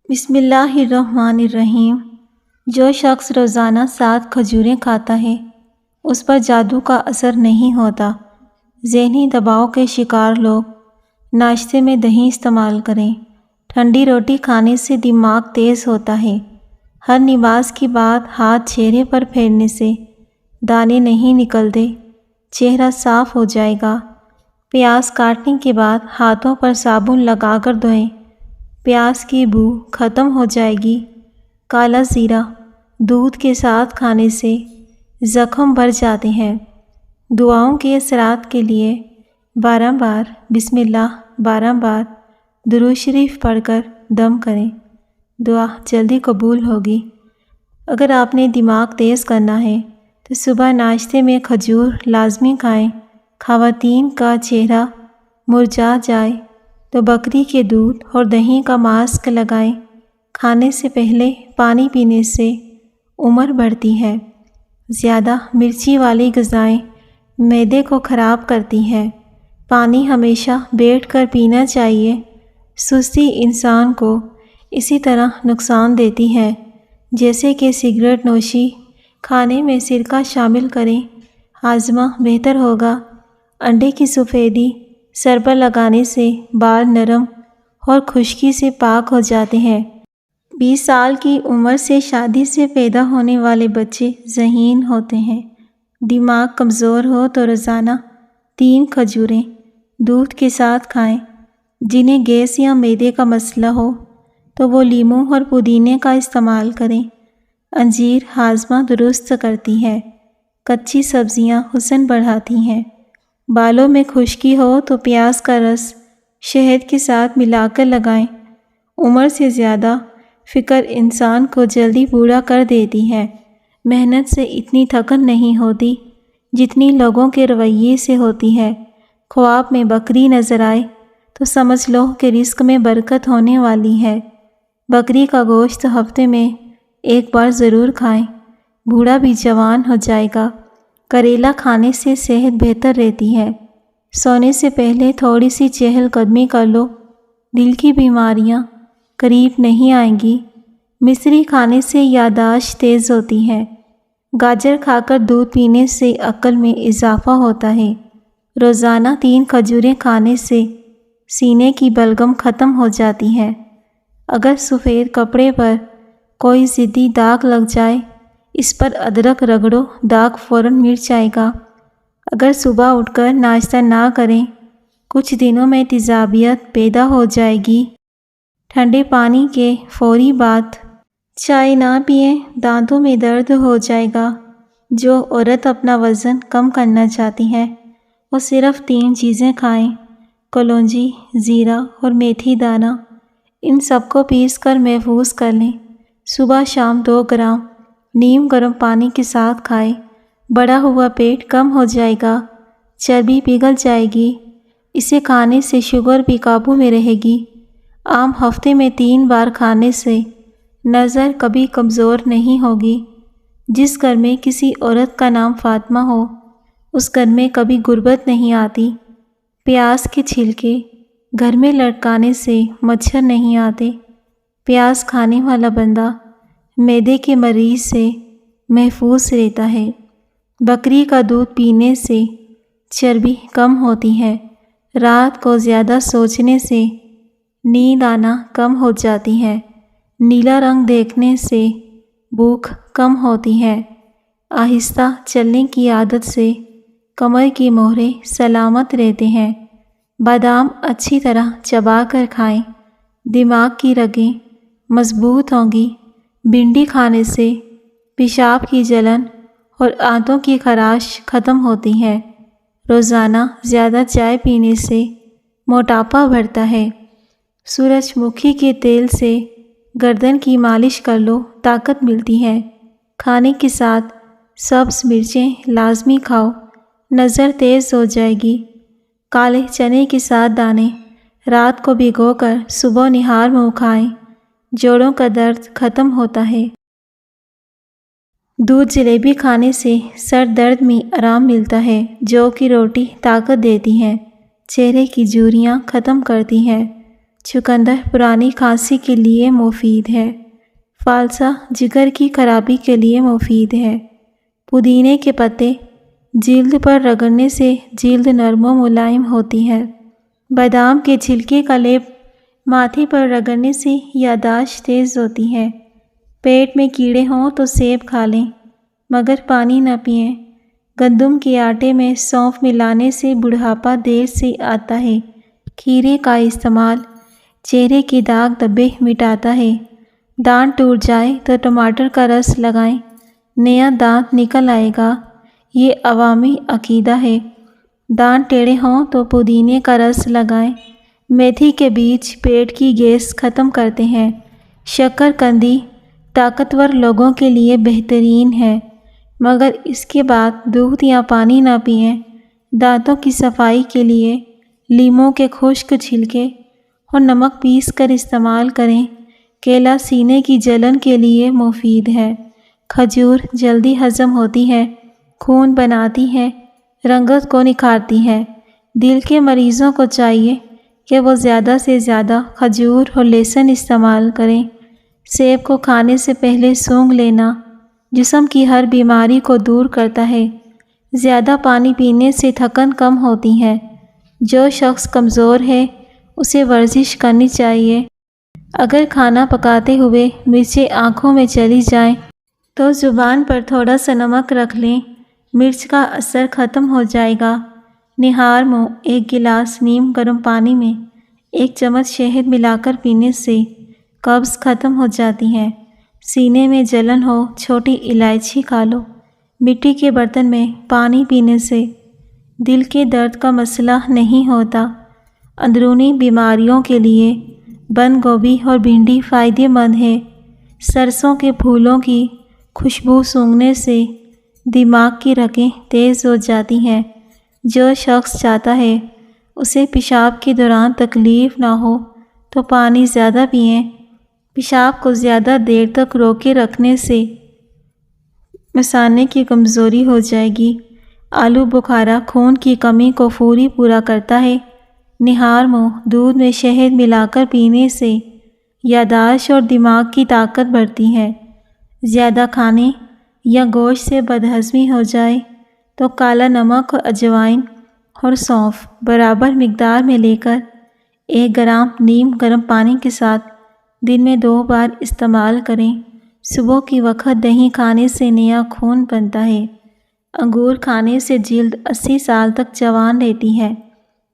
بسم اللہ الرحمن الرحیم۔ جو شخص روزانہ 7 کھجوریں کھاتا ہے اس پر جادو کا اثر نہیں ہوتا۔ ذہنی دباؤ کے شکار لوگ ناشتے میں دہی استعمال کریں۔ ٹھنڈی روٹی کھانے سے دماغ تیز ہوتا ہے۔ ہر نماز کے بعد ہاتھ چہرے پر پھیرنے سے دانے نہیں نکلتے، چہرہ صاف ہو جائے گا۔ پیاز کاٹنے کے بعد ہاتھوں پر صابن لگا کر دھوئیں، پیاز کی بو ختم ہو جائے گی۔ کالا زیرہ دودھ کے ساتھ کھانے سے زخم بھر جاتے ہیں۔ دعاؤں کے اثرات کے لیے 12 بار بسم اللہ، 12 بار درود شریف پڑھ کر دم کریں، دعا جلدی قبول ہوگی۔ اگر آپ نے دماغ تیز کرنا ہے تو صبح ناشتے میں کھجور لازمی کھائیں۔ خواتین کا چہرہ مرجھا جائے تو بکری کے دودھ اور دہی کا ماسک لگائیں۔ کھانے سے پہلے پانی پینے سے عمر بڑھتی ہے۔ زیادہ مرچی والی غذائیں معدے کو خراب کرتی ہیں۔ پانی ہمیشہ بیٹھ کر پینا چاہیے۔ سستی انسان کو اسی طرح نقصان دیتی ہے جیسے کہ سگریٹ نوشی۔ کھانے میں سرکہ شامل کریں، ہاضمہ بہتر ہوگا۔ انڈے کی سفیدی سر پر لگانے سے بال نرم اور خشکی سے پاک ہو جاتے ہیں۔ 20 سال کی عمر سے شادی سے پیدا ہونے والے بچے ذہین ہوتے ہیں۔ دماغ کمزور ہو تو روزانہ 3 کھجوریں دودھ کے ساتھ کھائیں۔ جنہیں گیس یا معدے کا مسئلہ ہو تو وہ لیموں اور پودینے کا استعمال کریں۔ انجیر ہاضمہ درست کرتی ہے۔ کچی سبزیاں حسن بڑھاتی ہیں۔ بالوں میں خشکی ہو تو پیاز کا رس شہد کے ساتھ ملا کر لگائیں۔ عمر سے زیادہ فکر انسان کو جلدی بوڑھا کر دیتی ہے۔ محنت سے اتنی تھکن نہیں ہوتی جتنی لوگوں کے رویے سے ہوتی ہے۔ خواب میں بکری نظر آئے تو سمجھ لو کہ رزق میں برکت ہونے والی ہے۔ بکری کا گوشت ہفتے میں 1 بار ضرور کھائیں، بوڑھا بھی جوان ہو جائے گا۔ کریلا کھانے سے صحت بہتر رہتی ہے۔ سونے سے پہلے تھوڑی سی چہل قدمی کر لو، دل کی بیماریاں قریب نہیں آئیں گی۔ مصری کھانے سے یادداشت تیز ہوتی ہے۔ گاجر کھا کر دودھ پینے سے عقل میں اضافہ ہوتا ہے۔ روزانہ 3 کھجوریں کھانے سے سینے کی بلغم ختم ہو جاتی ہے۔ اگر سفید کپڑے پر کوئی ضدی داغ لگ جائے، اس پر ادرک رگڑو، داغ فوراً مٹ جائے گا۔ اگر صبح اٹھ کر ناشتہ نہ کریں، کچھ دنوں میں تیزابیت پیدا ہو جائے گی۔ ٹھنڈے پانی کے فوری بعد چائے نہ پئیں، دانتوں میں درد ہو جائے گا۔ جو عورت اپنا وزن کم کرنا چاہتی ہے وہ صرف 3 چیزیں کھائیں، کلونجی، زیرہ اور میتھی دانہ۔ ان سب کو پیس کر محفوظ کر لیں۔ صبح شام 2 گرام نیم گرم پانی کے ساتھ کھائیں۔ بڑھا ہوا پیٹ کم ہو جائے گا، چربی پگھل جائے گی۔ اسے کھانے سے شوگر بھی قابو میں رہے گی۔ آم ہفتے میں 3 بار کھانے سے نظر کبھی کمزور نہیں ہوگی۔ جس گھر میں کسی عورت کا نام فاطمہ ہو اس گھر میں کبھی غربت نہیں آتی۔ پیاز کے چھلکے گھر میں لٹکانے سے مچھر نہیں آتے۔ پیاز کھانے والا بندہ معدے کے مریض سے محفوظ رہتا ہے۔ بکری کا دودھ پینے سے چربی کم ہوتی ہے۔ رات کو زیادہ سوچنے سے نیند آنا کم ہو جاتی ہے۔ نیلا رنگ دیکھنے سے بھوک کم ہوتی ہے۔ آہستہ چلنے کی عادت سے کمر کی موہرے سلامت رہتے ہیں۔ بادام اچھی طرح چبا کر کھائیں، دماغ کی رگیں مضبوط ہوں گی۔ بھنڈی کھانے سے پیشاب کی جلن اور آنتوں کی خراش ختم ہوتی ہے۔ روزانہ زیادہ چائے پینے سے موٹاپا بڑھتا ہے۔ سورج مکھی کے تیل سے گردن کی مالش کر لو، طاقت ملتی ہے۔ کھانے کے ساتھ سبز مرچیں لازمی کھاؤ، نظر تیز ہو جائے گی۔ کالے چنے کے ساتھ دانے رات کو بھگو کر صبح نہار منہ کھائیں، جوڑوں کا درد ختم ہوتا ہے۔ دودھ جلیبی کھانے سے سر درد میں آرام ملتا ہے۔ جو کی روٹی طاقت دیتی ہے، چہرے کی جھریاں ختم کرتی ہے۔ چقندر پرانی کھانسی کے لیے مفید ہے۔ فالسا جگر کی خرابی کے لیے مفید ہے۔ پودینے کے پتے جلد پر رگڑنے سے جلد نرم و ملائم ہوتی ہے۔ بادام کے چھلکے کا لیپ ماتھے پر رگڑنے سے یادداشت تیز ہوتی ہے۔ پیٹ میں کیڑے ہوں تو سیب کھا لیں مگر پانی نہ پئیں۔ گندم کے آٹے میں سونف ملانے سے بڑھاپا دیر سے آتا ہے۔ کھیرے کا استعمال چہرے کے داغ دھبے مٹاتا ہے۔ دانت ٹوٹ جائے تو ٹماٹر کا رس لگائیں، نیا دانت نکل آئے گا، یہ عوامی عقیدہ ہے۔ دانت ٹیڑھے ہوں تو پودینے کا رس لگائیں، میتھی کے بیج پیٹ کی گیس ختم کرتے ہیں۔ شکر قندی طاقتور لوگوں کے لیے بہترین ہے مگر اس کے بعد دودھ یا پانی نہ پئیں۔ دانتوں کی صفائی کے لیے لیموں کے خشک چھلکے اور نمک پیس کر استعمال کریں۔ کیلا سینے کی جلن کے لیے مفید ہے۔ کھجور جلدی ہضم ہوتی ہے، خون بناتی ہے، رنگت کو نکھارتی ہے۔ دل کے مریضوں کو چاہیے کہ وہ زیادہ سے زیادہ کھجور اور لہسن استعمال کریں۔ سیب کو کھانے سے پہلے سونگھ لینا جسم کی ہر بیماری کو دور کرتا ہے۔ زیادہ پانی پینے سے تھکن کم ہوتی ہے۔ جو شخص کمزور ہے اسے ورزش کرنی چاہیے۔ اگر کھانا پکاتے ہوئے مرچیں آنکھوں میں چلی جائیں تو زبان پر تھوڑا سا نمک رکھ لیں، مرچ کا اثر ختم ہو جائے گا۔ نہار منہ ایک گلاس نیم گرم پانی میں 1 چمچ شہد ملا کر پینے سے قبض ختم ہو جاتی ہے۔ سینے میں جلن ہو چھوٹی الائچی کھا لو۔ مٹی کے برتن میں پانی پینے سے دل کے درد کا مسئلہ نہیں ہوتا۔ اندرونی بیماریوں کے لیے بند گوبھی اور بھنڈی فائدہ مند ہے۔ سرسوں کے پھولوں کی خوشبو سونگھنے سے دماغ کی رگیں تیز ہو جاتی ہیں۔ جو شخص چاہتا ہے اسے پیشاب کے دوران تکلیف نہ ہو تو پانی زیادہ پئیں۔ پیشاب کو زیادہ دیر تک روکے رکھنے سے مثانے کی کمزوری ہو جائے گی۔ آلو بخارا خون کی کمی کو فوری پورا کرتا ہے۔ نہار منہ دودھ میں شہد ملا کر پینے سے یادداشت اور دماغ کی طاقت بڑھتی ہے۔ زیادہ کھانے یا گوشت سے بدہضمی ہو جائے تو کالا نمک اور اجوائن اور سونف برابر مقدار میں لے کر 1 گرام نیم گرم پانی کے ساتھ دن میں 2 بار استعمال کریں۔ صبح کی وقت دہی کھانے سے نیا خون بنتا ہے۔ انگور کھانے سے جلد 80 سال تک جوان رہتی ہے۔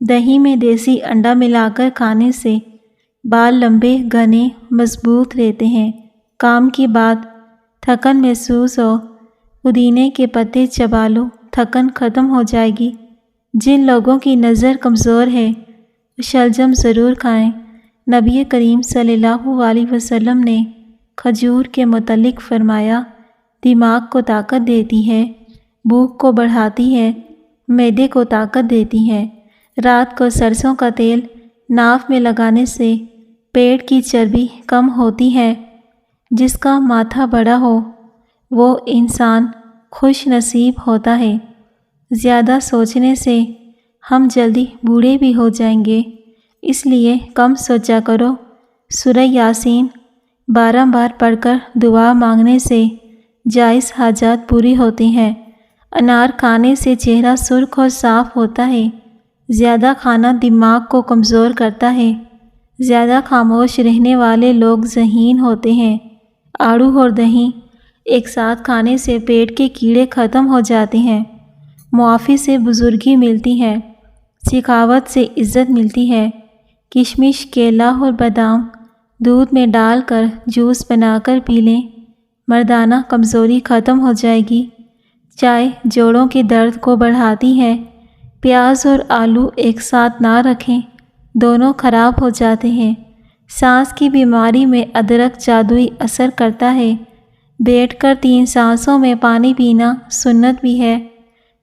دہی میں دیسی انڈا ملا کر کھانے سے بال لمبے، گھنے، مضبوط رہتے ہیں۔ کام کی بات تھکن محسوس ہو، پودینے کے پتے چبا لو، تھکن ختم ہو جائے گی۔ جن لوگوں کی نظر کمزور ہے وہ شلجم ضرور کھائیں۔ نبی کریم صلی اللہ علیہ وسلم نے کھجور کے متعلق فرمایا، دماغ کو طاقت دیتی ہے، بھوک کو بڑھاتی ہے، معدے کو طاقت دیتی ہے۔ رات کو سرسوں کا تیل ناف میں لگانے سے پیٹ کی چربی کم ہوتی ہے۔ جس کا ماتھا بڑا ہو وہ انسان خوش نصیب ہوتا ہے۔ زیادہ سوچنے سے ہم جلدی بوڑھے بھی ہو جائیں گے، اس لیے کم سوچا کرو۔ سورہ یاسین 12 بار پڑھ کر دعا مانگنے سے جائز حاجات پوری ہوتی ہیں۔ انار کھانے سے چہرہ سرخ اور صاف ہوتا ہے۔ زیادہ کھانا دماغ کو کمزور کرتا ہے۔ زیادہ خاموش رہنے والے لوگ ذہین ہوتے ہیں۔ آڑو اور دہی ایک ساتھ کھانے سے پیٹ کے کیڑے ختم ہو جاتے ہیں۔ معافی سے بزرگی ملتی ہے، سخاوت سے عزت ملتی ہے۔ کشمش، کیلا اور بادام دودھ میں ڈال کر جوس بنا کر پی لیں، مردانہ کمزوری ختم ہو جائے گی۔ چائے جوڑوں کے درد کو بڑھاتی ہے۔ پیاز اور آلو ایک ساتھ نہ رکھیں، دونوں خراب ہو جاتے ہیں۔ سانس کی بیماری میں ادرک جادوئی اثر کرتا ہے۔ بیٹھ کر 3 سانسوں میں پانی پینا سنت بھی ہے،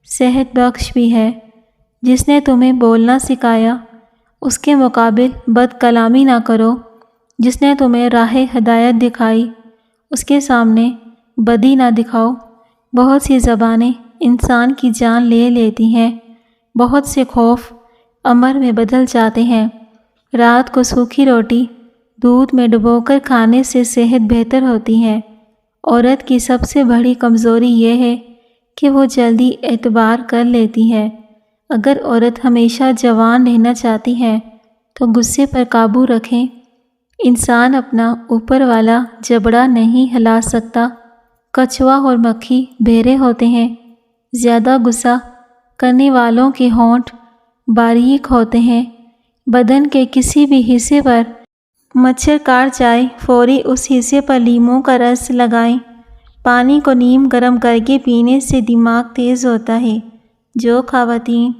صحت بخش بھی ہے۔ جس نے تمہیں بولنا سکھایا اس کے مقابل بد کلامی نہ کرو۔ جس نے تمہیں راہ ہدایت دکھائی اس کے سامنے بدی نہ دکھاؤ۔ بہت سی زبانیں انسان کی جان لے لیتی ہیں، بہت سے خوف امر میں بدل جاتے ہیں۔ رات کو سوکھی روٹی دودھ میں ڈبو کر کھانے سے صحت بہتر ہوتی ہے۔ عورت کی سب سے بڑی کمزوری یہ ہے کہ وہ جلدی اعتبار کر لیتی ہے۔ اگر عورت ہمیشہ جوان رہنا چاہتی ہے تو غصے پر قابو رکھیں۔ انسان اپنا اوپر والا جبڑا نہیں ہلا سکتا۔ کچھوا اور مکھی بہرے ہوتے ہیں۔ زیادہ غصہ کرنے والوں کے ہونٹ باریک ہوتے ہیں۔ بدن کے کسی بھی حصے پر مچھر کاٹ جائے فوری اس حصے پر لیموں کا رس لگائیں۔ پانی کو نیم گرم کر کے پینے سے دماغ تیز ہوتا ہے۔ جو خواتین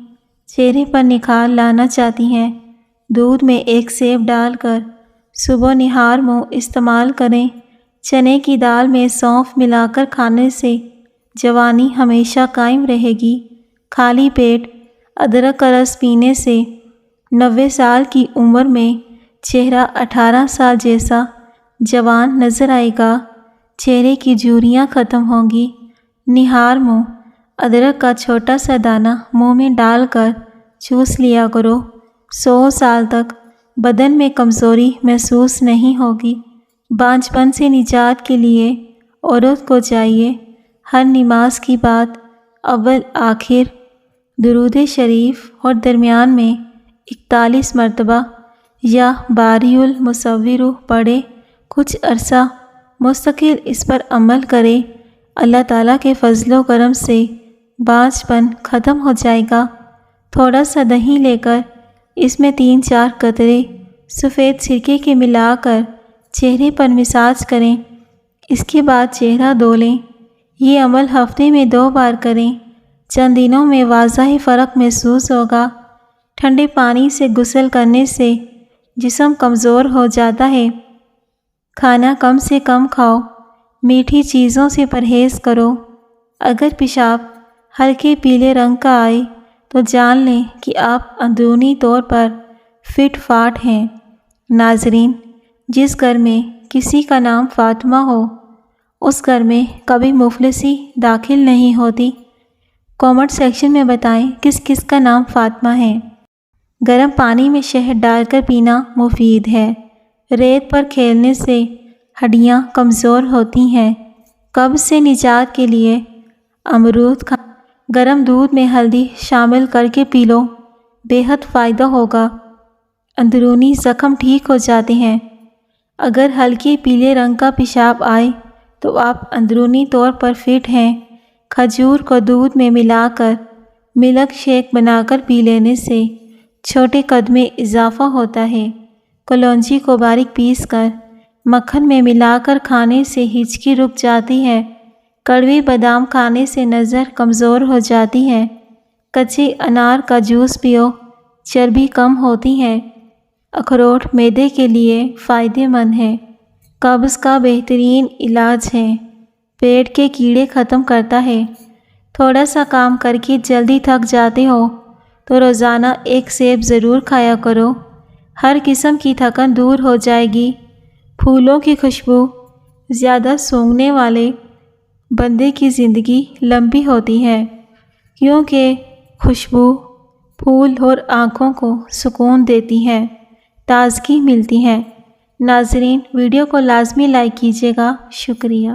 چہرے پر نکھار لانا چاہتی ہیں دودھ میں ایک سیب ڈال کر صبح نہار منہ استعمال کریں۔ چنے کی دال میں سونف ملا کر کھانے سے جوانی ہمیشہ قائم رہے گی۔ خالی پیٹ ادرک کا رس پینے سے 90 سال کی عمر میں چہرہ 18 سال جیسا جوان نظر آئے گا۔ چہرے کی جھریاں ختم ہوں گی۔ نہار منہ ادرک کا چھوٹا سا دانہ منہ میں ڈال کر چوس لیا کرو۔ 100 سال تک بدن میں کمزوری محسوس نہیں ہوگی۔ بانجھ پن سے نجات کے لیے عورت کو چاہیے ہر نماز کی بات اول آخر درود شریف اور درمیان میں 41 مرتبہ یا باری المصور پڑھے۔ کچھ عرصہ مستقل اس پر عمل کرے۔ اللہ تعالیٰ کے فضل و کرم سے بانجھ پن ختم ہو جائے گا۔ تھوڑا سا دہی لے کر اس میں 3-4 قطرے سفید سرکے کے ملا کر چہرے پر مساج کریں۔ اس کے بعد چہرہ دھو لیں۔ یہ عمل ہفتے میں 2 بار کریں۔ چند دنوں میں واضح فرق محسوس ہوگا۔ ٹھنڈے پانی سے غسل کرنے سے جسم کمزور ہو جاتا ہے۔ کھانا کم سے کم کھاؤ۔ میٹھی چیزوں سے پرہیز کرو۔ اگر پیشاب ہلکے پیلے رنگ کا آئے تو جان لیں کہ آپ اندرونی طور پر فٹ فاٹ ہیں۔ ناظرین، جس گھر میں کسی کا نام فاطمہ ہو اس گھر میں کبھی مفلسی داخل نہیں ہوتی۔ کامنٹ سیکشن میں بتائیں کس کس کا نام فاطمہ ہے۔ گرم پانی میں شہد ڈال کر پینا مفید ہے۔ ریت پر کھیلنے سے ہڈیاں کمزور ہوتی ہیں۔ قبض سے نجات کے لیے امرود کھانا۔ گرم دودھ میں ہلدی شامل کر کے پی لو، بے حد فائدہ ہوگا۔ اندرونی زخم ٹھیک ہو جاتے ہیں۔ اگر ہلکے پیلے رنگ کا پیشاب آئے تو آپ اندرونی طور پر فٹ ہیں۔ کھجور کو دودھ میں ملا کر ملک شیک بنا کر پی لینے سے چھوٹے قد میں اضافہ ہوتا ہے۔ کلونجی کو باریک پیس کر مکھن میں ملا کر کھانے سے ہچکی رک جاتی ہے۔ کڑوے بادام کھانے سے نظر کمزور ہو جاتی ہے۔ کچے انار کا جوس پیو، چربی کم ہوتی ہے۔ اخروٹ معدے کے لیے فائدہ مند ہے۔ قبض کا بہترین علاج ہے۔ پیٹ کے کیڑے ختم کرتا ہے۔ تھوڑا سا کام کر کے جلدی تھک جاتے ہو تو روزانہ ایک سیب ضرور کھایا کرو۔ ہر قسم کی تھکن دور ہو جائے گی۔ پھولوں کی خوشبو زیادہ سونگھنے والے بندے کی زندگی لمبی ہوتی ہے، کیونکہ خوشبو پھول اور آنکھوں کو سکون دیتی ہے، تازگی ملتی ہے۔ ناظرین، ویڈیو کو لازمی لائک کیجیے گا۔ شکریہ۔